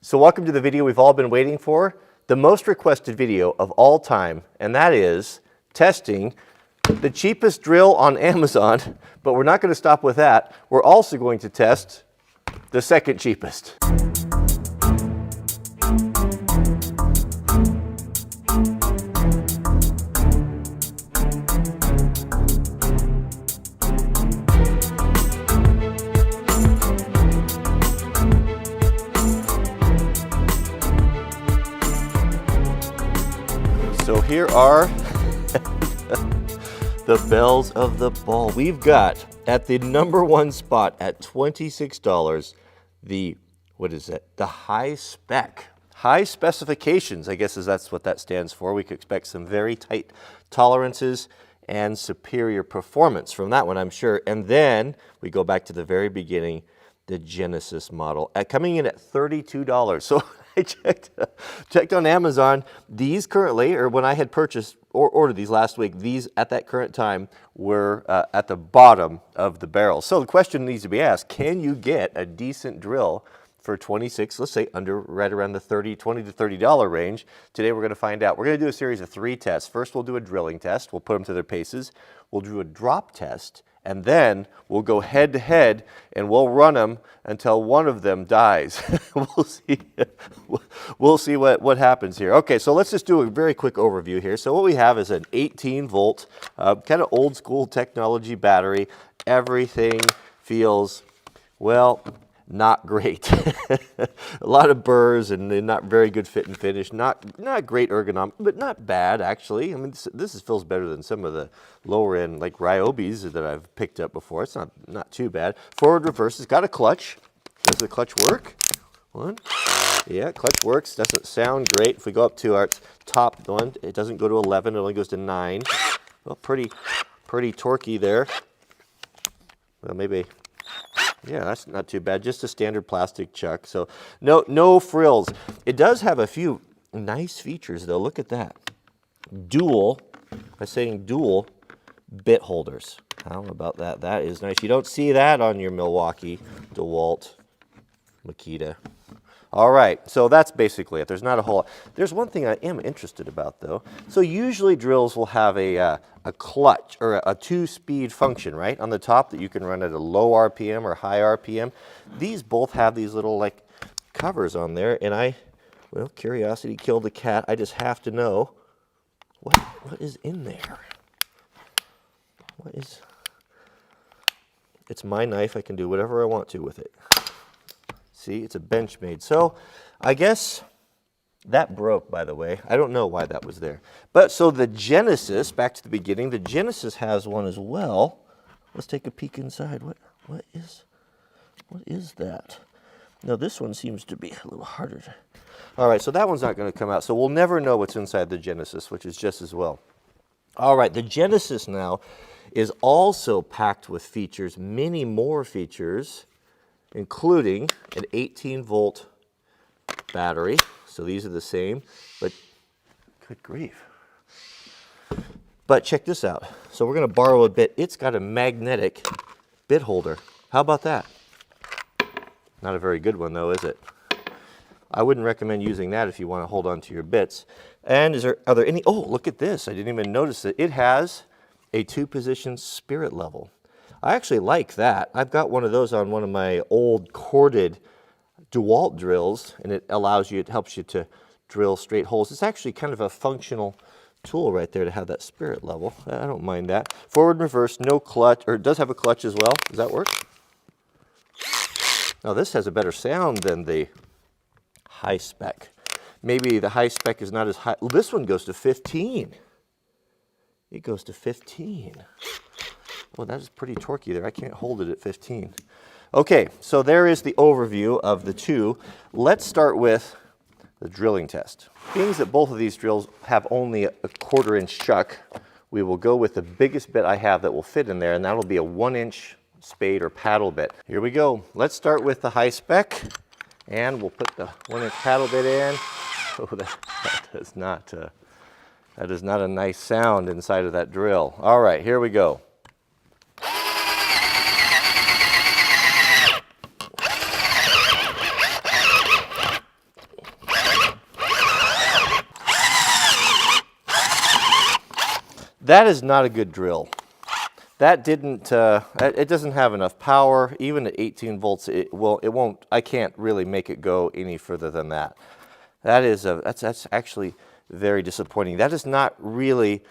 So welcome to the video we've all been waiting for, the most requested video of all time, and that is testing the cheapest drill on Amazon, but we're not going to stop with that. We're also going to test the second cheapest. So here are the bells of the ball. We've got at the #1 spot at $26, the, what is it? The high spec. High specifications, I guess that's what that stands for. We could expect some very tight tolerances and superior performance from that one, I'm sure. And then we go back to the very beginning, the Genesis model, coming in at $32. So I checked on Amazon. These currently, or when I had purchased or ordered these last week, these at that current time were at the bottom of the barrel. So the question needs to be asked, can you get a decent drill for 26, let's say right around the $20 to $30 range? Today we're going to find out. We're going to do a series of 3 tests. First we'll do a drilling test. We'll put them to their paces. We'll do a drop test. And then we'll go head to head and we'll run them until one of them dies. We'll see what happens here. Okay, so let's just do a very quick overview here. So what we have is an 18 volt, kind of old school technology battery. Everything feels, well, not great. A lot of burrs and not very good fit and finish. Not great ergonomic, but not bad actually. I mean, this feels better than some of the lower end like Ryobis that I've picked up before. It's not too bad. Forward reverse. It's got a clutch. Does the clutch work? One. Yeah, clutch works. Doesn't sound great. If we go up to our top one, it doesn't go to 11. It only goes to 9. Well, pretty torquey there. Well, maybe. Yeah, that's not too bad. Just a standard plastic chuck. So no frills. It does have a few nice features though. Look at that. Dual, I'm saying dual bit holders. How about that? That is nice. You don't see that on your Milwaukee, DeWalt, Makita. All right, so that's basically it. There's not a whole lot. There's one thing I am interested about though. So usually drills will have a clutch or a 2-speed function, right? On the top that you can run at a low RPM or high RPM. These both have these little like covers on there, and well, curiosity killed the cat. I just have to know what is in there. It's my knife. I can do whatever I want to with it. See, it's a Benchmade. So I guess that broke, by the way. I don't know why that was there. But so the Genesis, back to the beginning, the Genesis has one as well. Let's take a peek inside. What is that? Now this one seems to be a little harder to... All right, so that one's not going to come out. So we'll never know what's inside the Genesis, which is just as well. All right, the Genesis now is also packed with features, many more features, including an 18-volt battery. So these are the same, but good grief. But check this out. So we're going to borrow a bit. It's got a magnetic bit holder. How about that? Not a very good one though, is it? I wouldn't recommend using that if you want to hold on to your bits. And are there any, oh, look at this. I didn't even notice it. It has a 2-position spirit level. I actually like that. I've got one of those on one of my old corded DeWalt drills, and it helps you to drill straight holes. It's actually kind of a functional tool right there to have that spirit level. I don't mind that. Forward and reverse, no clutch, or it does have a clutch as well. Does that work? Now this has a better sound than the high spec. Maybe the high spec is not as high. Well, this one goes to 15. It goes to 15. Well, that is pretty torquey there. I can't hold it at 15. Okay, so there is the overview of the two. Let's start with the drilling test. Being that both of these drills have only a 1/4-inch chuck, we will go with the biggest bit I have that will fit in there, and that'll be a 1-inch spade or paddle bit. Here we go. Let's start with the high spec, and we'll put the 1-inch paddle bit in. Oh, that is not a nice sound inside of that drill. All right, here we go. That is not a good drill. That didn't, it doesn't have enough power. Even at 18 volts, it won't, I can't really make it go any further than that. That's actually very disappointing. That is not really,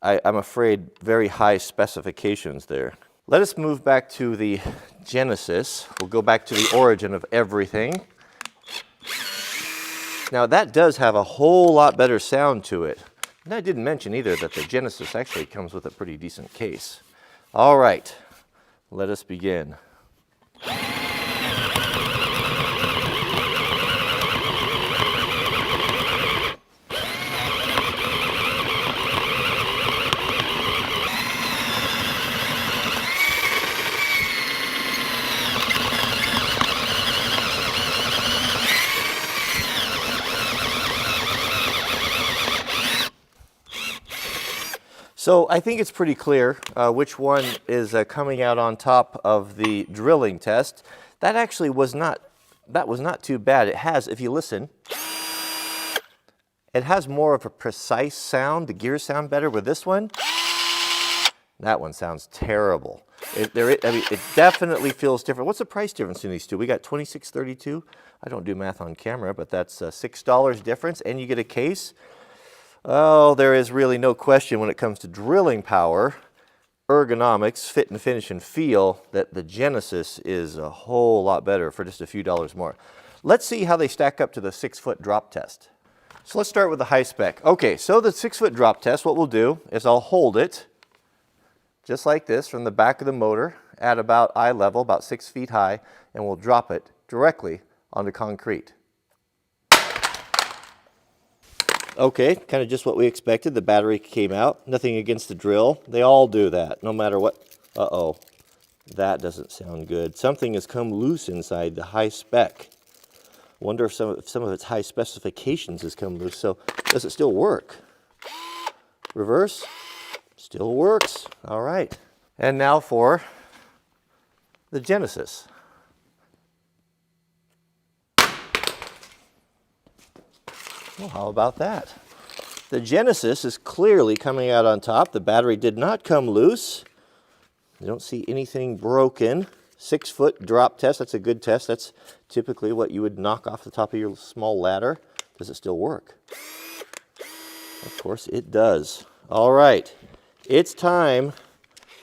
I'm afraid, very high specifications there. Let us move back to the Genesis. We'll go back to the origin of everything. Now that does have a whole lot better sound to it. And I didn't mention either that the Genesis actually comes with a pretty decent case. All right, let us begin. So I think it's pretty clear which one is coming out on top of the drilling test. That actually was not too bad. It has, if you listen, it has more of a precise sound. The gears sound better with this one. That one sounds terrible. I mean, it definitely feels different. What's the price difference in these two? We got $26.32. I don't do math on camera, but that's $6 difference, and you get a case. Oh, there is really no question when it comes to drilling power, ergonomics, fit and finish and feel that the Genesis is a whole lot better for just a few dollars more. Let's see how they stack up to the 6-foot drop test. So let's start with the high spec. Okay, so the 6-foot drop test, what we'll do is I'll hold it just like this from the back of the motor at about eye level, about 6 feet high, and we'll drop it directly onto concrete. Okay, kind of just what we expected. The battery came out. Nothing against the drill. They all do that, no matter what. Uh-oh, that doesn't sound good. Something has come loose inside the high spec. Wonder if some of its high specifications has come loose. So, does it still work? Reverse, still works. All right. And now for the Genesis. Well, how about that? The Genesis is clearly coming out on top. The battery did not come loose. You don't see anything broken. 6-foot drop test, that's a good test. That's typically what you would knock off the top of your small ladder. Does it still work? Of course it does. All right, it's time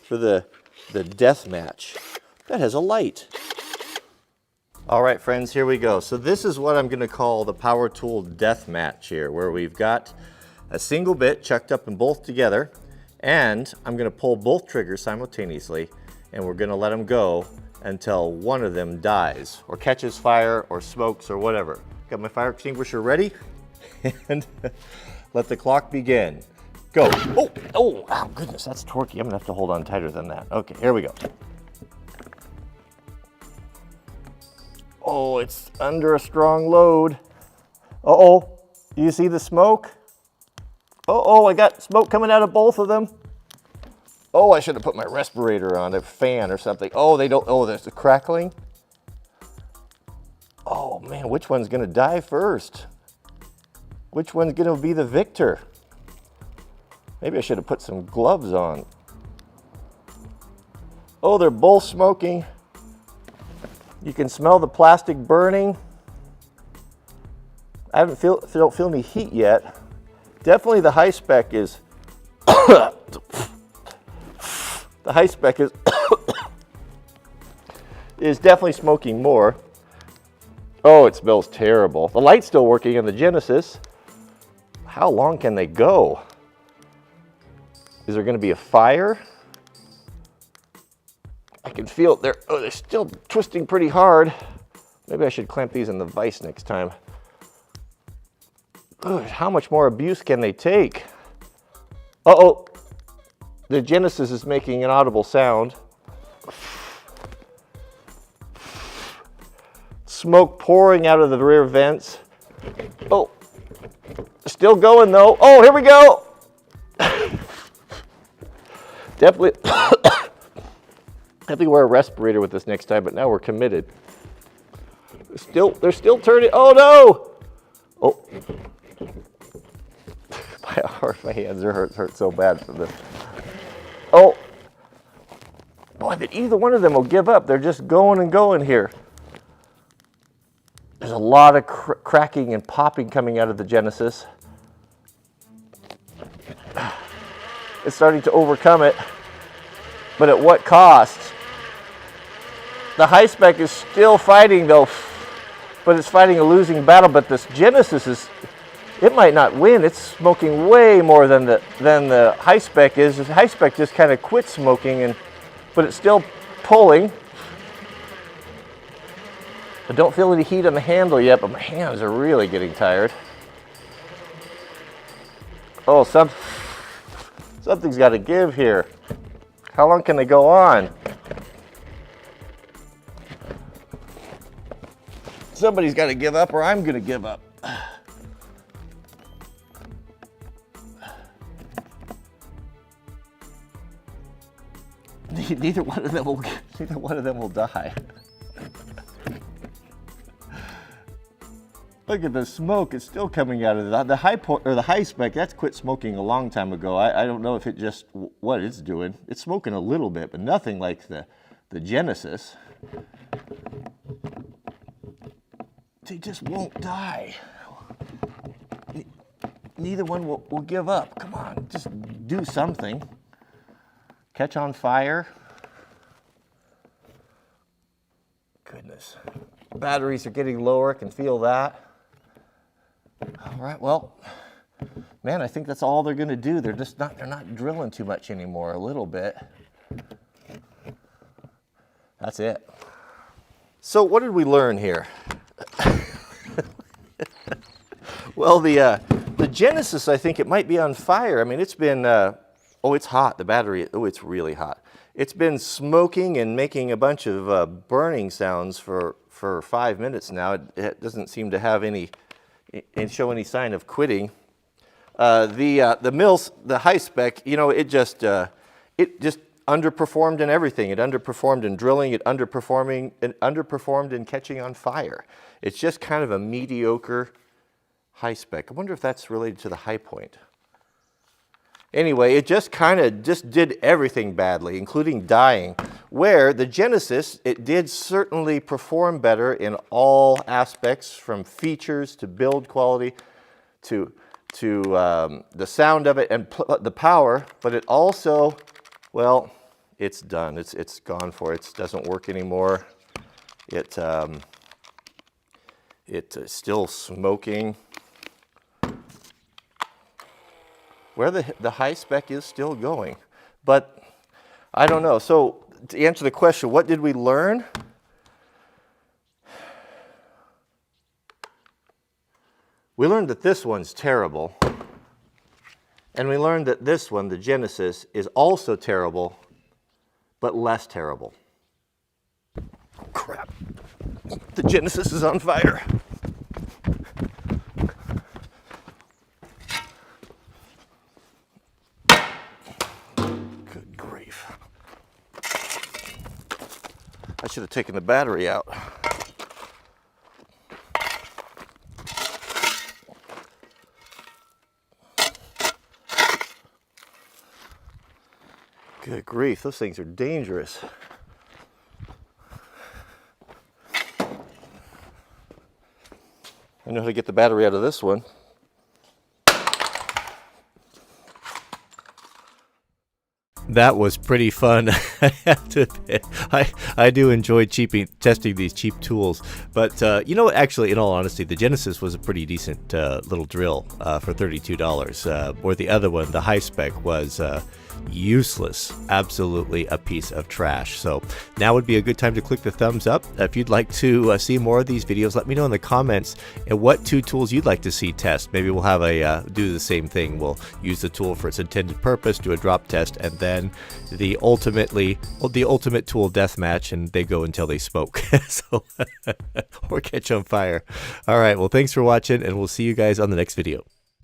for the death match. That has a light. All right, friends, here we go. So this is what I'm going to call the power tool death match here, where we've got a single bit chucked up and both together, and I'm going to pull both triggers simultaneously, and we're going to let them go until one of them dies, or catches fire, or smokes, or whatever. Got my fire extinguisher ready, and let the clock begin. Go. Oh, goodness, that's torquey. I'm going to have to hold on tighter than that. Okay, here we go. Oh, it's under a strong load. Uh-oh, you see the smoke? Uh-oh, I got smoke coming out of both of them. Oh, I should have put my respirator on, a fan or something. Oh, there's the crackling. Oh man, which one's gonna die first? Which one's gonna be the victor? Maybe I should have put some gloves on. Oh, they're both smoking. You can smell the plastic burning. I don't feel any heat yet. Definitely the high spec is, the high spec is definitely smoking more. Oh, it smells terrible. The light's still working on the Genesis. How long can they go? Is there gonna be a fire? I can feel they're still twisting pretty hard. Maybe I should clamp these in the vise next time. Ugh, how much more abuse can they take? Uh-oh, the Genesis is making an audible sound. Smoke pouring out of the rear vents. Oh, still going though. Oh, here we go. Definitely. I have to wear a respirator with this next time, but now we're committed. They're still turning. Oh no! Oh, my hands are hurt so bad from this. Oh, boy, that either one of them will give up. They're just going and going here. There's a lot of cracking and popping coming out of the Genesis. It's starting to overcome it, but at what cost? The high spec is still fighting though, but it's fighting a losing battle. But this Genesis it might not win. It's smoking way more than the high spec is. The high spec just kind of quit smoking, but it's still pulling. I don't feel any heat on the handle yet, but my hands are really getting tired. Oh, something's got to give here. How long can they go on? Somebody's got to give up, or I'm going to give up. Neither one of them will die. Look at the smoke; it's still coming out of the high spec. That's quit smoking a long time ago. I don't know if it just what it's doing. It's smoking a little bit, but nothing like the Genesis. They just won't die. Neither one will give up. Come on, just do something. Catch on fire. Goodness. Batteries are getting lower, I can feel that. All right, well, man, I think that's all they're gonna do. They're not drilling too much anymore, a little bit. That's it. So what did we learn here? Well, the Genesis, I think it might be on fire. I mean, it's been, oh, it's hot, the battery, oh, it's really hot. It's been smoking and making a bunch of burning sounds for 5 minutes now. It doesn't seem to have show any sign of quitting. The mills, the high spec, you know, it just underperformed in everything. It underperformed in drilling. It underperformed in catching on fire. It's just kind of a mediocre high spec. I wonder if that's related to the high point. Anyway, it just kind of did everything badly, including dying, where the Genesis, it did certainly perform better in all aspects, from features to build quality to the sound of it and the power, but it also, well, it's done. It's gone for it. It doesn't work anymore. It's still smoking. Where the high spec is still going, but I don't know. So to answer the question, what did we learn? We learned that this one's terrible, and we learned that this one, the Genesis, is also terrible, but less terrible. Crap, the Genesis is on fire. I should have taken the battery out. Good grief, those things are dangerous. I know how to get the battery out of this one. That was pretty fun. I have to admit, I do enjoy testing these cheap tools. But you know what? Actually, in all honesty, the Genesis was a pretty decent little drill for $32. Or the other one, the high spec, was useless. Absolutely a piece of trash. So now would be a good time to click the thumbs up. If you'd like to see more of these videos, let me know in the comments what two tools you'd like to see test. Maybe we'll have do the same thing. We'll use the tool for its intended purpose, do a drop test, and then the ultimate tool deathmatch, and they go until they smoke. So or catch on fire. All right, well, thanks for watching, and we'll see you guys on the next video.